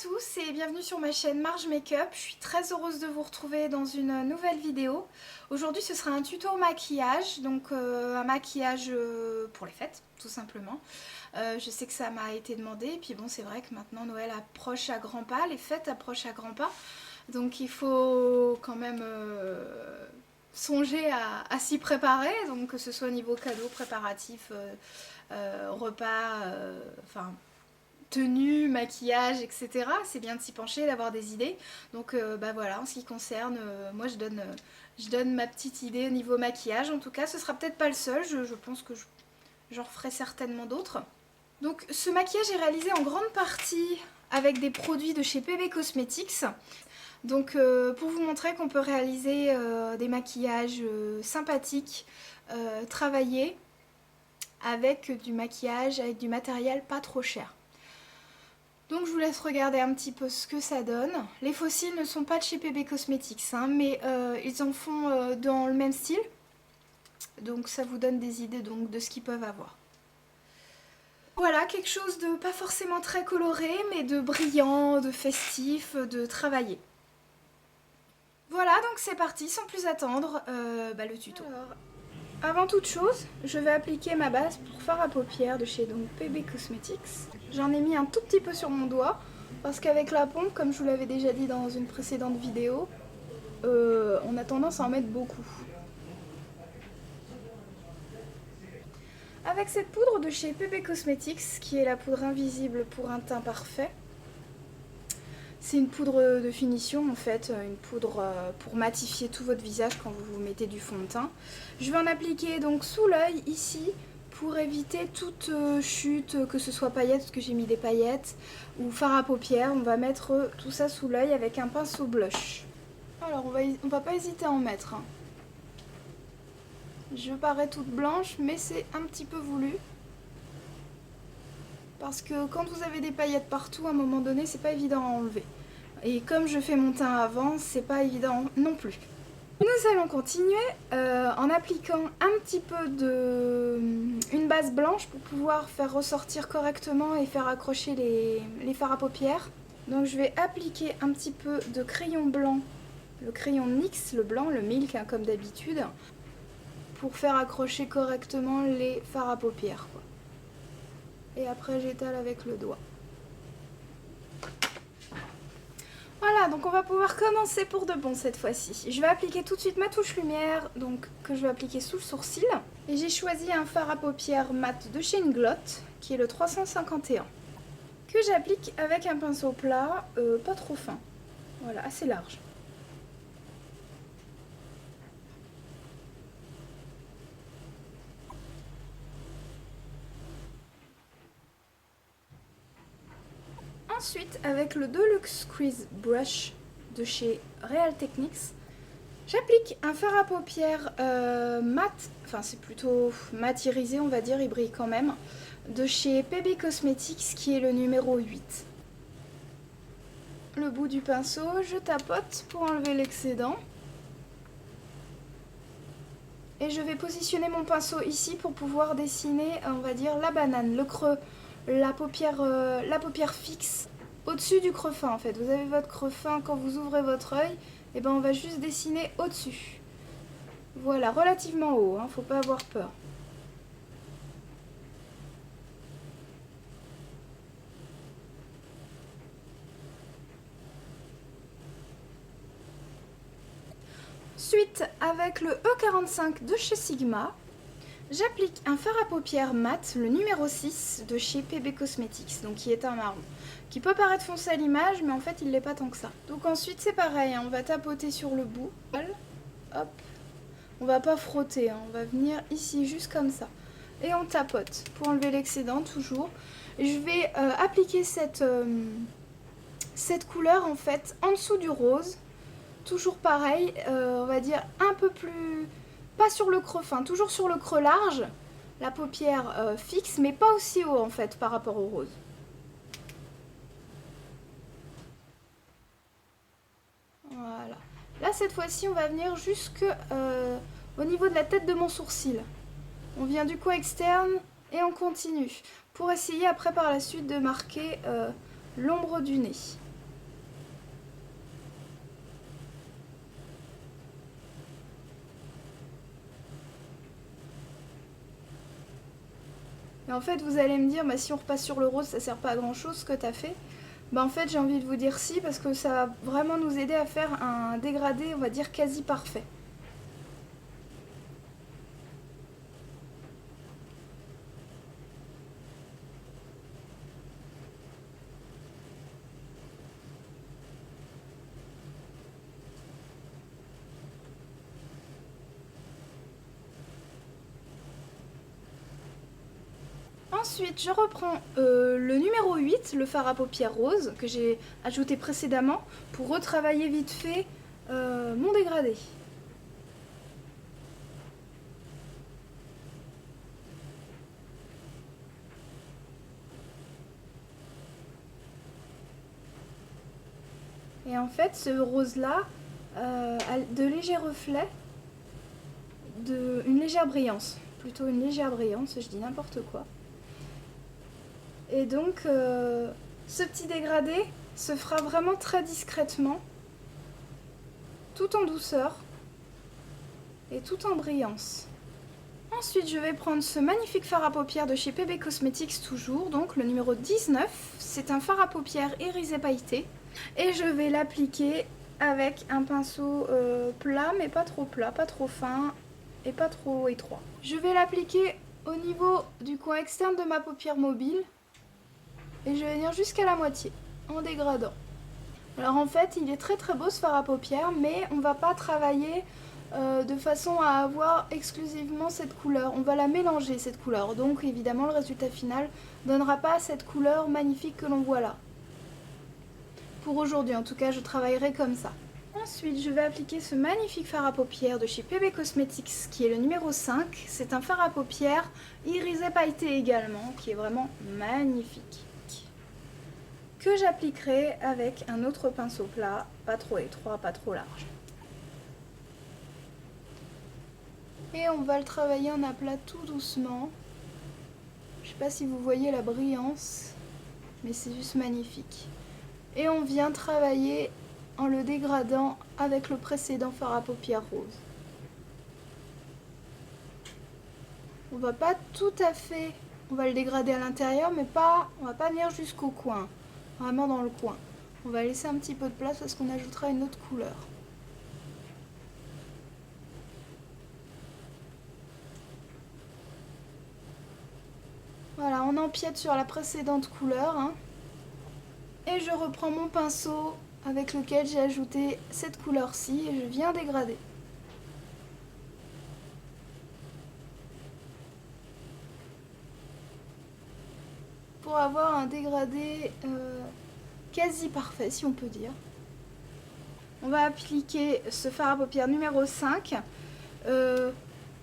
tous et bienvenue sur ma chaîne Marge Makeup. Je suis très heureuse de vous retrouver dans une nouvelle vidéo. Aujourd'hui ce sera un tuto maquillage, donc un maquillage pour les fêtes tout simplement. Je sais que ça m'a été demandé et puis bon, c'est vrai que maintenant Noël approche à grands pas, les fêtes approchent à grands pas. Donc il faut quand même songer à s'y préparer, donc que ce soit au niveau cadeau, préparatif, repas, enfin tenue, maquillage, etc. C'est bien de s'y pencher, d'avoir des idées. Donc bah voilà, en ce qui concerne, moi je donne ma petite idée au niveau maquillage. En tout cas, ce sera peut-être pas le seul, je pense que j'en referai certainement d'autres. Donc ce maquillage est réalisé en grande partie avec des produits de chez PB Cosmetics. Donc pour vous montrer qu'on peut réaliser des maquillages sympathiques, travaillés, avec du maquillage, avec du matériel pas trop cher. Donc je vous laisse regarder un petit peu ce que ça donne. Les fossiles ne sont pas de chez PB Cosmetics, hein, mais ils en font dans le même style. Donc ça vous donne des idées donc, de ce qu'ils peuvent avoir. Voilà, quelque chose de pas forcément très coloré, mais de brillant, de festif, de travaillé. Voilà, donc c'est parti, sans plus attendre, le tuto. Alors, avant toute chose, je vais appliquer ma base pour fard à paupières de chez donc, PB Cosmetics. J'en ai mis un tout petit peu sur mon doigt, parce qu'avec la pompe, comme je vous l'avais déjà dit dans une précédente vidéo, on a tendance à en mettre beaucoup. Avec cette poudre de chez PB Cosmetics, qui est la poudre invisible pour un teint parfait, c'est une poudre de finition en fait, une poudre pour matifier tout votre visage quand vous mettez du fond de teint. Je vais en appliquer donc sous l'œil ici pour éviter toute chute, que ce soit paillettes, parce que j'ai mis des paillettes, ou fard à paupières. On va mettre tout ça sous l'œil avec un pinceau blush. Alors on va pas hésiter à en mettre. Hein. Je parais toute blanche, mais c'est un petit peu voulu. Parce que quand vous avez des paillettes partout, à un moment donné, c'est pas évident à enlever. Et comme je fais mon teint avant, c'est pas évident non plus. Nous allons continuer en appliquant un petit peu une base blanche pour pouvoir faire ressortir correctement et faire accrocher les fards à paupières. Donc je vais appliquer un petit peu de crayon blanc, le crayon NYX, le blanc, le Milk hein, comme d'habitude, pour faire accrocher correctement les fards à paupières. Quoi. Et après j'étale avec le doigt. Voilà, donc on va pouvoir commencer pour de bon cette fois-ci. Je vais appliquer tout de suite ma touche lumière, donc que je vais appliquer sous le sourcil. Et j'ai choisi un fard à paupières mat de chez Inglot, qui est le 351, que j'applique avec un pinceau plat, pas trop fin. Voilà, assez large. Ensuite, avec le Deluxe Squeeze Brush de chez Real Techniques, j'applique un fard à paupières mat, enfin c'est plutôt mat irisé on va dire, il brille quand même, de chez PB Cosmetics qui est le numéro 8. Le bout du pinceau, je tapote pour enlever l'excédent. Et je vais positionner mon pinceau ici pour pouvoir dessiner, on va dire, la banane, le creux, la paupière fixe au-dessus du creux fin en fait. Vous avez votre creux fin quand vous ouvrez votre œil, et ben on va juste dessiner au-dessus. Voilà, relativement haut, hein, faut pas avoir peur. Ensuite, avec le E45 de chez Sigma, j'applique un fard à paupières mat, le numéro 6 de chez PB Cosmetics, donc qui est un marron, qui peut paraître foncé à l'image, mais en fait il l'est pas tant que ça. Donc ensuite c'est pareil, hein, on va tapoter sur le bout, hop, on va pas frotter, hein, on va venir ici juste comme ça, et on tapote pour enlever l'excédent toujours. Et je vais appliquer cette couleur en fait en dessous du rose, toujours pareil, on va dire un peu plus... Pas sur le creux fin, toujours sur le creux large, la paupière fixe, mais pas aussi haut en fait par rapport au rose. Voilà. Là cette fois-ci on va venir jusque au niveau de la tête de mon sourcil. On vient du coin externe et on continue. Pour essayer après par la suite de marquer l'ombre du nez. Et en fait vous allez me dire, bah, si on repasse sur le rose ça sert pas à grand chose ce que tu as fait. Bah en fait j'ai envie de vous dire si, parce que ça va vraiment nous aider à faire un dégradé on va dire quasi parfait. Ensuite, je reprends le numéro 8, le fard à paupières rose, que j'ai ajouté précédemment, pour retravailler vite fait mon dégradé. Et en fait, ce rose-là a de légers reflets, une légère brillance. Plutôt une légère brillance, je dis n'importe quoi. Et donc, ce petit dégradé se fera vraiment très discrètement, tout en douceur et tout en brillance. Ensuite, je vais prendre ce magnifique fard à paupières de chez PB Cosmetics toujours, donc le numéro 19. C'est un fard à paupières irisé pailleté. Et je vais l'appliquer avec un pinceau plat, mais pas trop plat, pas trop fin et pas trop étroit. Je vais l'appliquer au niveau du coin externe de ma paupière mobile. Et je vais venir jusqu'à la moitié, en dégradant. Alors en fait, il est très très beau ce fard à paupières, mais on va pas travailler de façon à avoir exclusivement cette couleur. On va la mélanger cette couleur, donc évidemment le résultat final donnera pas cette couleur magnifique que l'on voit là. Pour aujourd'hui en tout cas, je travaillerai comme ça. Ensuite, je vais appliquer ce magnifique fard à paupières de chez PB Cosmetics qui est le numéro 5. C'est un fard à paupières irisé pailleté également, qui est vraiment magnifique. Que j'appliquerai avec un autre pinceau plat, pas trop étroit, pas trop large. Et on va le travailler en aplat tout doucement. Je sais pas si vous voyez la brillance, mais c'est juste magnifique. Et on vient travailler en le dégradant avec le précédent fard à paupières rose. On va pas tout à fait, on va le dégrader à l'intérieur, mais pas, on va pas venir jusqu'au coin, vraiment dans le coin. On va laisser un petit peu de place parce qu'on ajoutera une autre couleur. Voilà, on empiète sur la précédente couleur. Hein. Et je reprends mon pinceau avec lequel j'ai ajouté cette couleur-ci et je viens dégrader. Pour avoir un dégradé quasi parfait, si on peut dire. On va appliquer ce fard à paupières numéro 5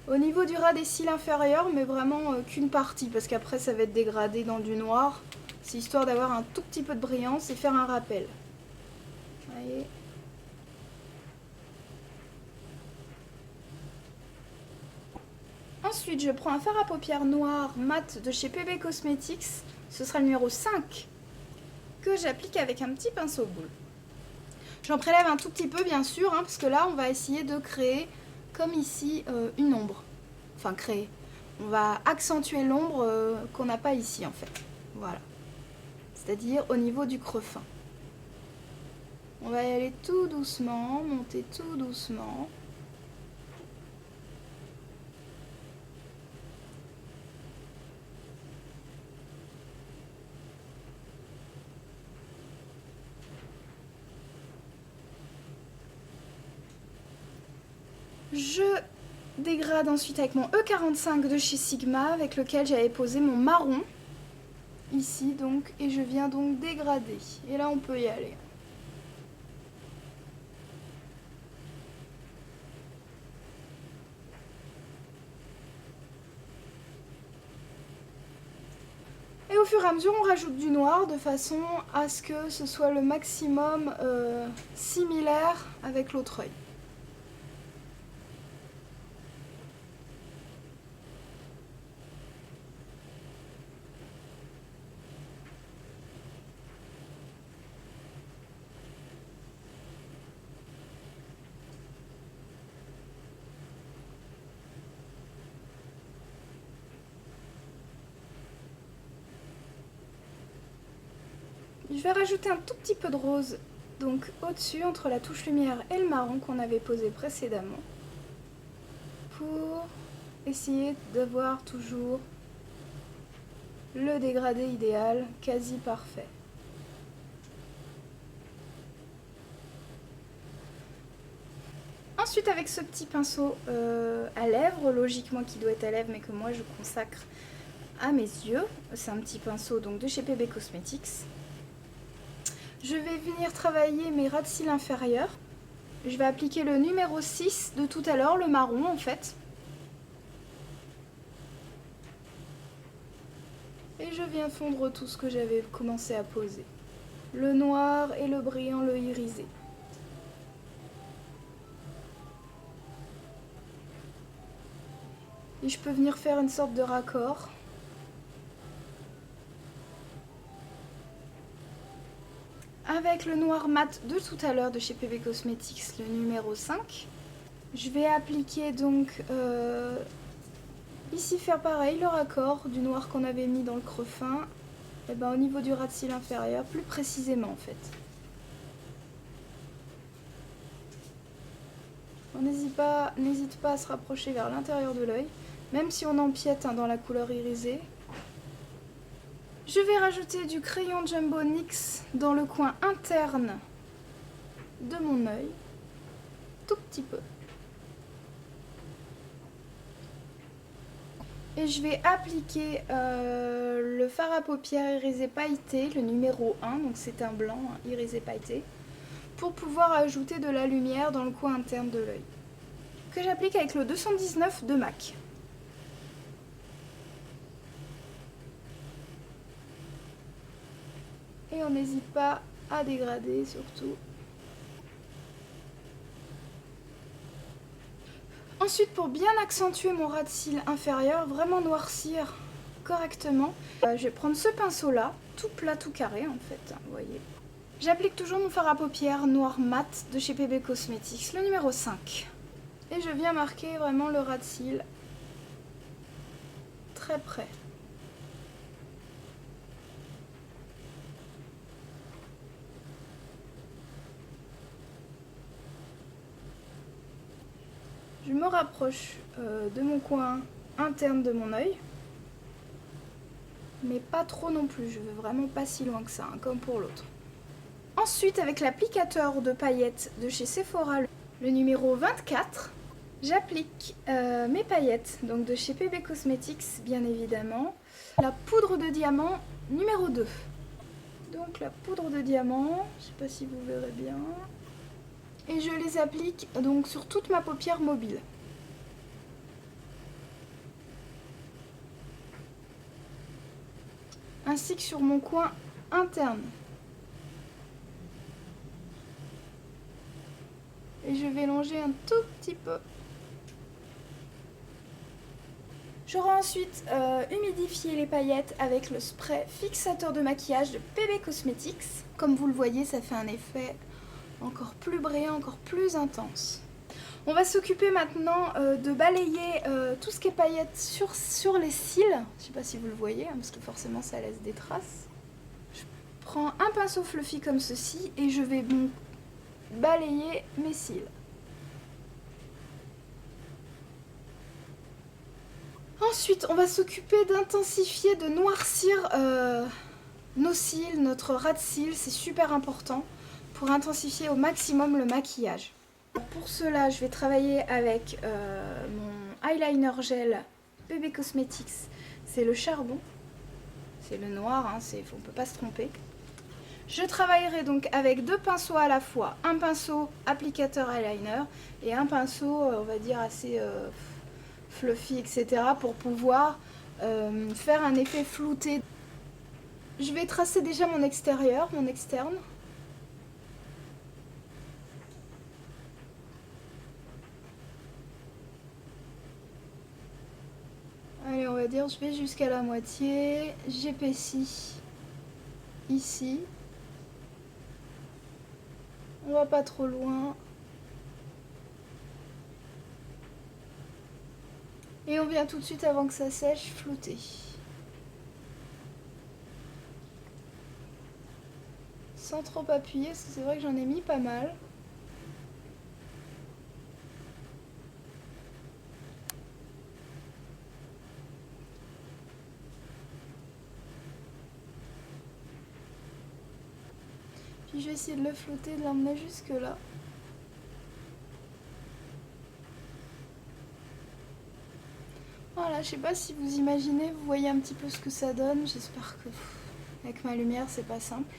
au niveau du ras des cils inférieurs, mais vraiment qu'une partie, parce qu'après ça va être dégradé dans du noir. C'est histoire d'avoir un tout petit peu de brillance et faire un rappel. Voyez. Ensuite, je prends un fard à paupières noir mat de chez PB Cosmetics. Ce sera le numéro 5 que j'applique avec un petit pinceau boule. J'en prélève un tout petit peu bien sûr, hein, parce que là on va essayer de créer comme ici une ombre. Enfin créer. On va accentuer l'ombre qu'on n'a pas ici en fait. Voilà. C'est-à-dire au niveau du creux fin. On va y aller tout doucement, monter tout doucement. Je dégrade ensuite avec mon E45 de chez Sigma avec lequel j'avais posé mon marron ici donc, et je viens donc dégrader. Et là on peut y aller. Et au fur et à mesure on rajoute du noir de façon à ce que ce soit le maximum similaire avec l'autre œil. Je vais rajouter un tout petit peu de rose, donc au-dessus, entre la touche lumière et le marron qu'on avait posé précédemment, pour essayer d'avoir toujours le dégradé idéal, quasi parfait. Ensuite, avec ce petit pinceau à lèvres, logiquement qui doit être à lèvres mais que moi je consacre à mes yeux, c'est un petit pinceau donc de chez PB Cosmetics. Je vais venir travailler mes ras de cils inférieurs. Je vais appliquer le numéro 6 de tout à l'heure, le marron en fait. Et je viens fondre tout ce que j'avais commencé à poser. Le noir et le brillant, le irisé. Et je peux venir faire une sorte de raccord. Avec le noir mat de tout à l'heure de chez PB Cosmetics, le numéro 5. Je vais appliquer donc ici faire pareil, le raccord du noir qu'on avait mis dans le creux fin. Et ben, au niveau du ras de cils inférieur, plus précisément en fait. On n'hésite pas à se rapprocher vers l'intérieur de l'œil, même si on empiète dans la couleur irisée. Je vais rajouter du crayon Jumbo NYX dans le coin interne de mon œil, tout petit peu. Et je vais appliquer le fard à paupières irisé pailleté, le numéro 1, donc c'est un blanc irisé pailleté, pour pouvoir ajouter de la lumière dans le coin interne de l'œil, que j'applique avec le 219 de MAC. Et on n'hésite pas à dégrader surtout. Ensuite, pour bien accentuer mon ras de cils inférieur, vraiment noircir correctement, je vais prendre ce pinceau là, tout plat, tout carré en fait, vous voyez. J'applique toujours mon fard à paupières noir mat de chez PB Cosmetics, le numéro 5. Et je viens marquer vraiment le ras de cils très près. Je me rapproche de mon coin interne de mon œil, mais pas trop non plus, je veux vraiment pas si loin que ça, hein, comme pour l'autre. Ensuite, avec l'applicateur de paillettes de chez Sephora, le numéro 24, j'applique mes paillettes, donc de chez PB Cosmetics bien évidemment. La poudre de diamant numéro 2. Donc la poudre de diamant, je sais pas si vous verrez bien. Et je les applique donc sur toute ma paupière mobile. Ainsi que sur mon coin interne. Et je vais longer un tout petit peu. J'aurai ensuite humidifié les paillettes avec le spray fixateur de maquillage de PB Cosmetics. Comme vous le voyez, ça fait un effet encore plus brillant, encore plus intense. On va s'occuper maintenant de balayer tout ce qui est paillettes sur les cils. Je ne sais pas si vous le voyez, hein, parce que forcément ça laisse des traces. Je prends un pinceau fluffy comme ceci et je vais balayer mes cils. Ensuite, on va s'occuper d'intensifier, de noircir nos cils, notre ras de cils, c'est super important pour intensifier au maximum le maquillage. Pour cela, je vais travailler avec mon eyeliner gel PB Cosmetics, c'est le charbon, c'est le noir, hein, on ne peut pas se tromper. Je travaillerai donc avec deux pinceaux à la fois, un pinceau applicateur eyeliner et un pinceau, on va dire, assez fluffy, etc. pour pouvoir faire un effet flouté. Je vais tracer déjà mon extérieur, mon externe. Allez, on va dire, je vais jusqu'à la moitié. J'épaissis ici. On va pas trop loin. Et on vient tout de suite, avant que ça sèche, flouter. sans trop appuyer, parce que c'est vrai que j'en ai mis pas mal. Puis je vais essayer de le flotter, de l'emmener jusque là. Voilà, je sais pas si vous imaginez, vous voyez un petit peu ce que ça donne. J'espère que avec ma lumière c'est pas simple.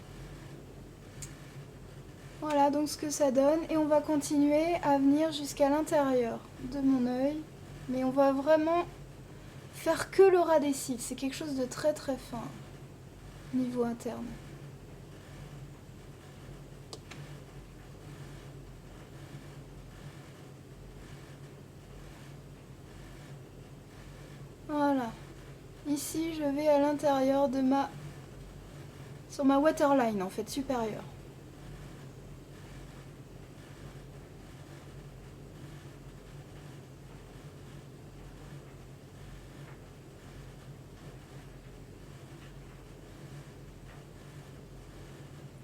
Voilà donc ce que ça donne, et on va continuer à venir jusqu'à l'intérieur de mon œil, mais on va vraiment faire que le ras des cils, c'est quelque chose de très très fin niveau interne. Voilà, ici je vais à l'intérieur de sur ma waterline en fait supérieure.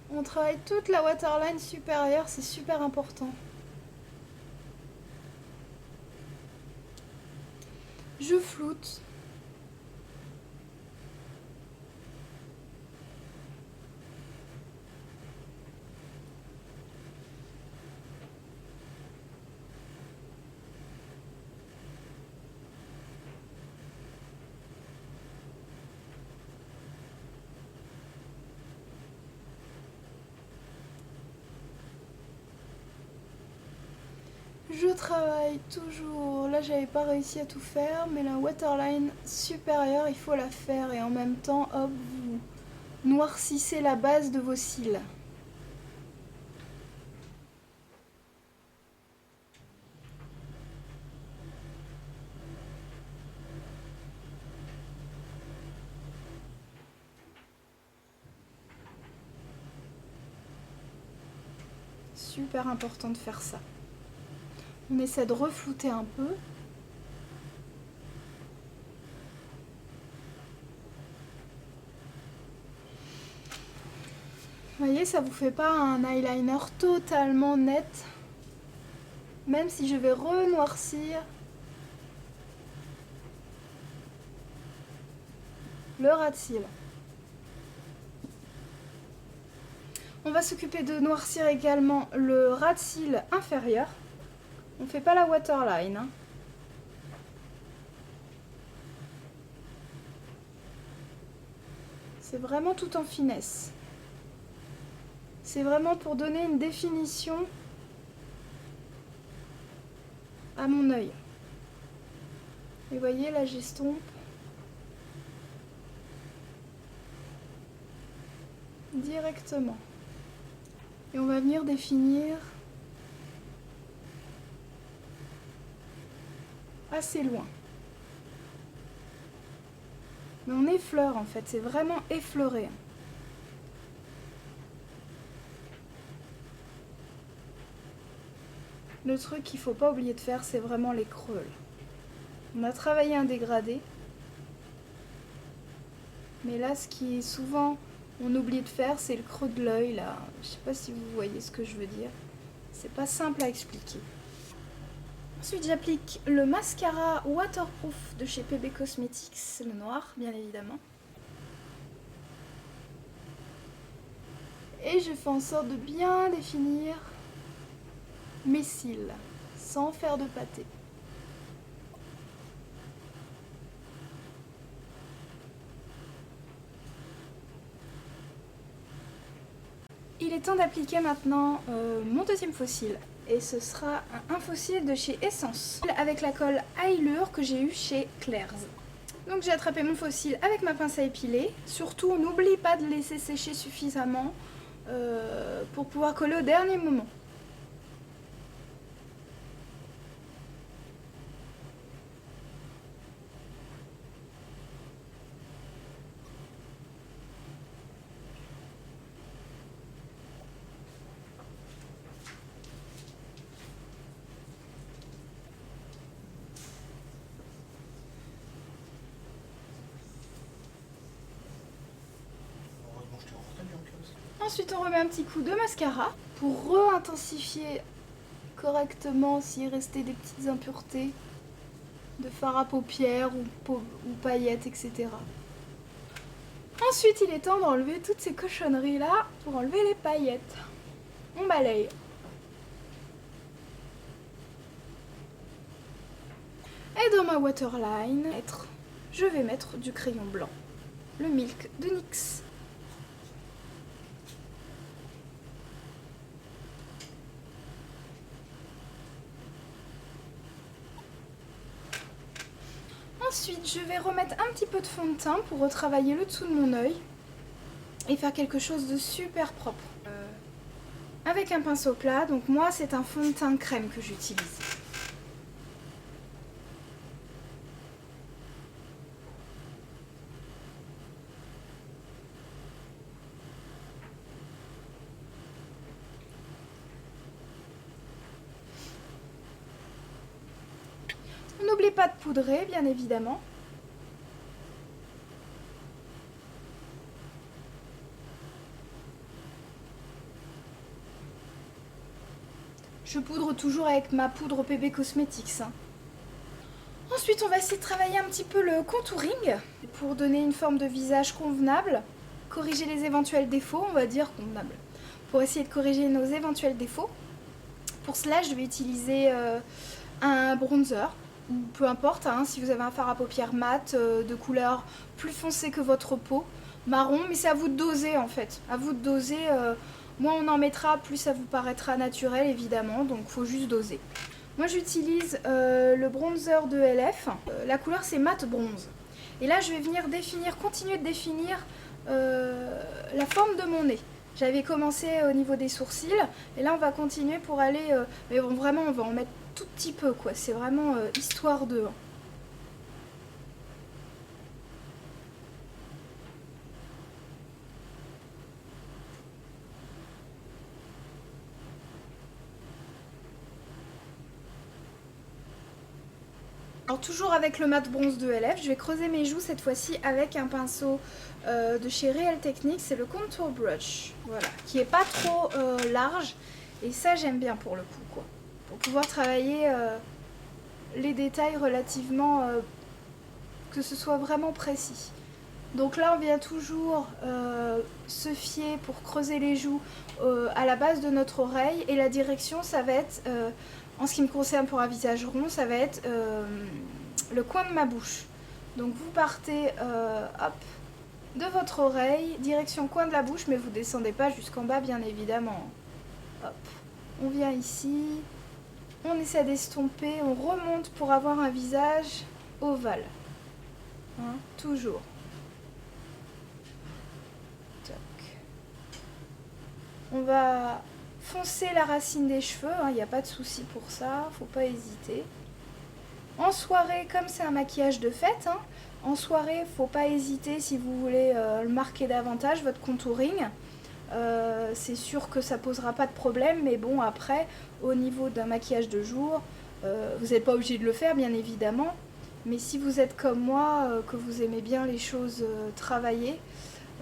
On travaille toute la waterline supérieure, c'est super important. Je floute. Je travaille toujours, là j'avais pas réussi à tout faire, mais la waterline supérieure il faut la faire, et en même temps hop vous noircissez la base de vos cils. Super important de faire ça. On essaie de reflouter un peu. Vous voyez, ça vous fait pas un eyeliner totalement net, même si je vais renoircir le ras de cils. On va s'occuper de noircir également le ras de cils inférieur. On ne fait pas la waterline, hein. C'est vraiment tout en finesse. C'est vraiment pour donner une définition à mon œil. Et vous voyez, là j'estompe directement. Et on va venir définir assez loin. Mais on effleure en fait, c'est vraiment effleuré. Le truc qu'il ne faut pas oublier de faire, c'est vraiment les creux. On a travaillé un dégradé. Mais là, ce qui est souvent on oublie de faire, c'est le creux de l'œil là. Je sais pas si vous voyez ce que je veux dire. C'est pas simple à expliquer. Ensuite, j'applique le mascara waterproof de chez PB Cosmetics, le noir, bien évidemment. Et je fais en sorte de bien définir mes cils, sans faire de pâté. Il est temps d'appliquer maintenant mon deuxième faux cil. Et ce sera un faux cil de chez Essence, avec la colle Allure que j'ai eu chez Claire's. Donc j'ai attrapé mon faux cil avec ma pince à épiler. Surtout, n'oublie pas de laisser sécher suffisamment pour pouvoir coller au dernier moment. Ensuite on remet un petit coup de mascara pour re-intensifier correctement s'il restait des petites impuretés de fard à paupières ou paillettes, etc. Ensuite il est temps d'enlever toutes ces cochonneries là pour enlever les paillettes. On balaye. Et dans ma waterline, je vais mettre du crayon blanc, le Milk de NYX. Ensuite, je vais remettre un petit peu de fond de teint pour retravailler le dessous de mon œil et faire quelque chose de super propre. Avec un pinceau plat, donc moi c'est un fond de teint crème que j'utilise. N'oubliez pas de poudrer, bien évidemment. Je poudre toujours avec ma poudre PB Cosmetics. Ensuite, on va essayer de travailler un petit peu le contouring pour donner une forme de visage convenable, corriger les éventuels défauts, on va dire convenable, pour essayer de corriger nos éventuels défauts. Pour cela, je vais utiliser un bronzer, ou peu importe, hein, si vous avez un fard à paupières mat de couleur plus foncée que votre peau, marron, mais c'est à vous de doser en fait, à vous de doser. Moins on en mettra, plus ça vous paraîtra naturel évidemment, donc il faut juste doser. Moi j'utilise le bronzer de LF, la couleur c'est mat bronze. Et là je vais venir continuer de définir la forme de mon nez. J'avais commencé au niveau des sourcils, et là on va continuer pour aller, mais bon vraiment on va en mettre tout petit peu quoi, c'est vraiment histoire de... Alors toujours avec le mat bronze de LF, je vais creuser mes joues cette fois-ci avec un pinceau de chez Real Techniques, c'est le Contour Brush, voilà, qui est pas trop large, et ça j'aime bien pour le coup, quoi, pour pouvoir travailler les détails relativement, que ce soit vraiment précis. Donc là on vient toujours se fier pour creuser les joues à la base de notre oreille, et la direction ça va être... en ce qui me concerne pour un visage rond, ça va être le coin de ma bouche. Donc vous partez hop, de votre oreille, direction coin de la bouche, mais vous descendez pas jusqu'en bas bien évidemment. Hop, on vient ici, on essaie d'estomper, on remonte pour avoir un visage ovale. Hein, toujours. Toc. On va... foncer la racine des cheveux, il n'y a pas de souci pour ça, faut pas hésiter. En soirée, comme c'est un maquillage de fête, hein, en soirée, faut pas hésiter si vous voulez le marquer davantage, votre contouring. C'est sûr que ça posera pas de problème, mais bon, après, au niveau d'un maquillage de jour, vous n'êtes pas obligé de le faire, bien évidemment. Mais si vous êtes comme moi, que vous aimez bien les choses travaillées,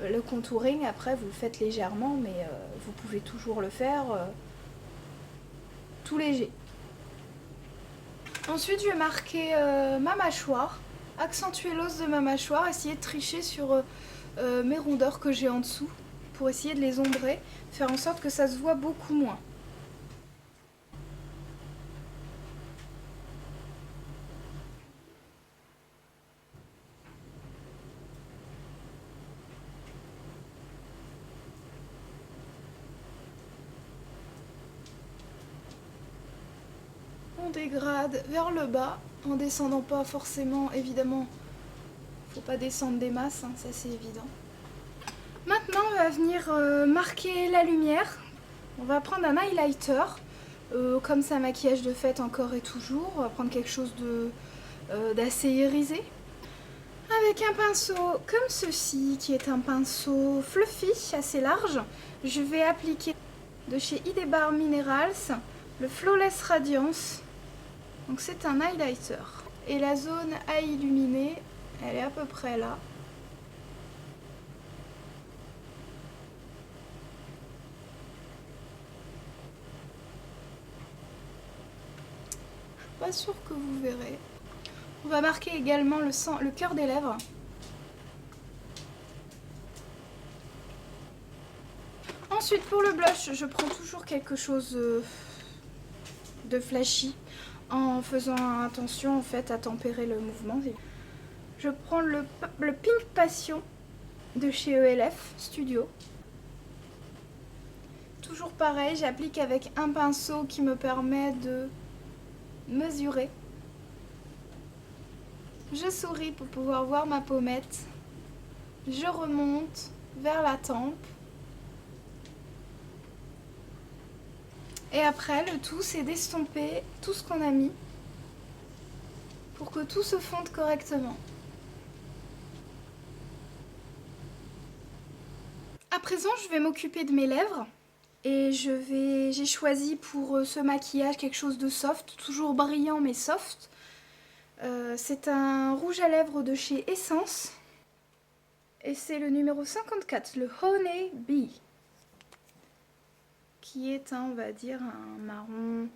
le contouring, après, vous le faites légèrement, mais vous pouvez toujours le faire tout léger. Ensuite, je vais marquer ma mâchoire, accentuer l'os de ma mâchoire, essayer de tricher sur mes rondeurs que j'ai en dessous, pour essayer de les ombrer, faire en sorte que ça se voit beaucoup moins. On dégrade vers le bas, en descendant pas forcément, évidemment, faut pas descendre des masses, hein, ça c'est évident. Maintenant on va venir marquer la lumière, on va prendre un highlighter, comme c'est un maquillage de fête encore et toujours, on va prendre quelque chose d'assez irisé. Avec un pinceau comme ceci, qui est un pinceau fluffy, assez large, je vais appliquer de chez Idebar Minerals le Flawless Radiance. Donc c'est un highlighter. Et la zone à illuminer, elle est à peu près là. Pas sûr que vous verrez. On va marquer également le cœur des lèvres. Ensuite, pour le blush, je prends toujours quelque chose de flashy en faisant attention en fait à tempérer le mouvement. Je prends le Pink Passion de chez ELF Studio. Toujours pareil, j'applique avec un pinceau qui me permet de mesurer. Je souris pour pouvoir voir ma pommette. Je remonte vers la tempe. Et après, le tout, c'est d'estomper tout ce qu'on a mis pour que tout se fonde correctement. À présent, je vais m'occuper de mes lèvres. Et j'ai choisi pour ce maquillage quelque chose de soft, toujours brillant mais soft. C'est un rouge à lèvres de chez Essence. Et c'est le numéro 54, le Honey Bee. Qui est on va dire, un marron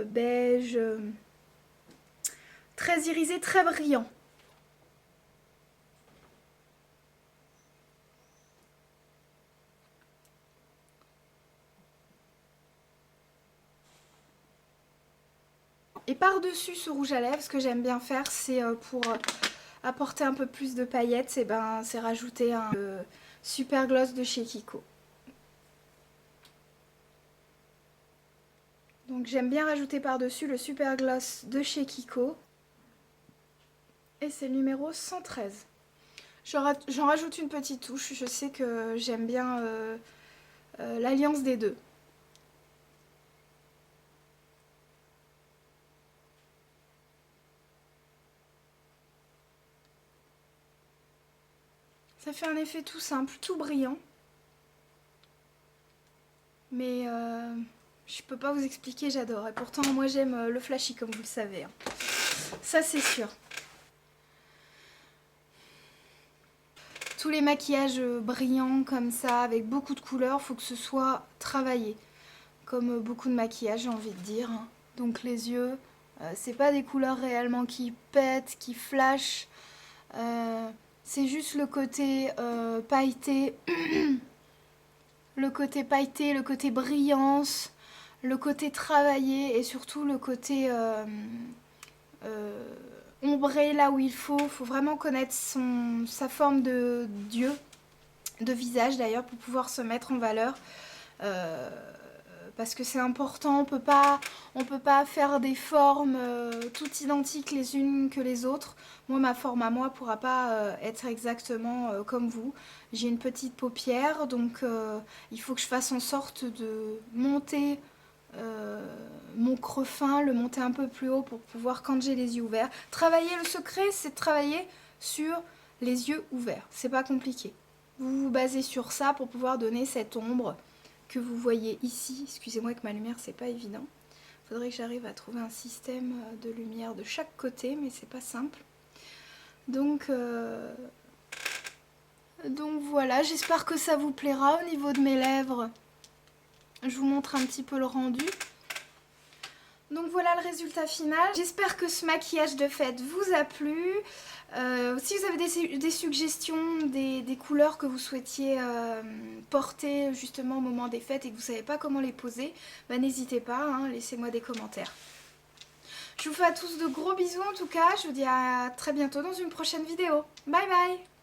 beige, très irisé, très brillant. Et par-dessus ce rouge à lèvres, ce que j'aime bien faire, c'est pour apporter un peu plus de paillettes, c'est rajouter un super gloss de chez Kiko. Donc j'aime bien rajouter par-dessus le super gloss de chez Kiko. Et c'est le numéro 113. J'en rajoute une petite touche, je sais que j'aime bien l'alliance des deux. Ça fait un effet tout simple, tout brillant. Mais je peux pas vous expliquer, j'adore. Et pourtant, moi j'aime le flashy, comme vous le savez. Hein. Ça, c'est sûr. Tous les maquillages brillants comme ça, avec beaucoup de couleurs, faut que ce soit travaillé. Comme beaucoup de maquillages, j'ai envie de dire. Hein. Donc les yeux, c'est pas des couleurs réellement qui pètent, qui flashent. C'est juste le côté pailleté. Le côté pailleté, le côté brillance, le côté travaillé et surtout le côté ombré là où il faut. Il faut vraiment connaître sa forme de dieu, de visage d'ailleurs, pour pouvoir se mettre en valeur. Parce que c'est important, on peut pas faire des formes toutes identiques les unes que les autres. Moi, ma forme à moi pourra pas être exactement comme vous. J'ai une petite paupière, donc il faut que je fasse en sorte de monter mon creux fin, le monter un peu plus haut pour pouvoir, quand j'ai les yeux ouverts, travailler. Le secret, c'est de travailler sur les yeux ouverts. C'est pas compliqué. Vous vous basez sur ça pour pouvoir donner cette ombre que vous voyez ici. Excusez-moi que ma lumière, c'est pas évident. Il faudrait que j'arrive à trouver un système de lumière de chaque côté, mais c'est pas simple. Donc voilà, j'espère que ça vous plaira. Au niveau de mes lèvres, je vous montre un petit peu le rendu. Donc voilà le résultat final. J'espère que ce maquillage de fête vous a plu. Si vous avez des suggestions, des couleurs que vous souhaitiez porter justement au moment des fêtes et que vous ne savez pas comment les poser, bah, n'hésitez pas, hein, laissez-moi des commentaires. Je vous fais à tous de gros bisous en tout cas. Je vous dis à très bientôt dans une prochaine vidéo. Bye bye!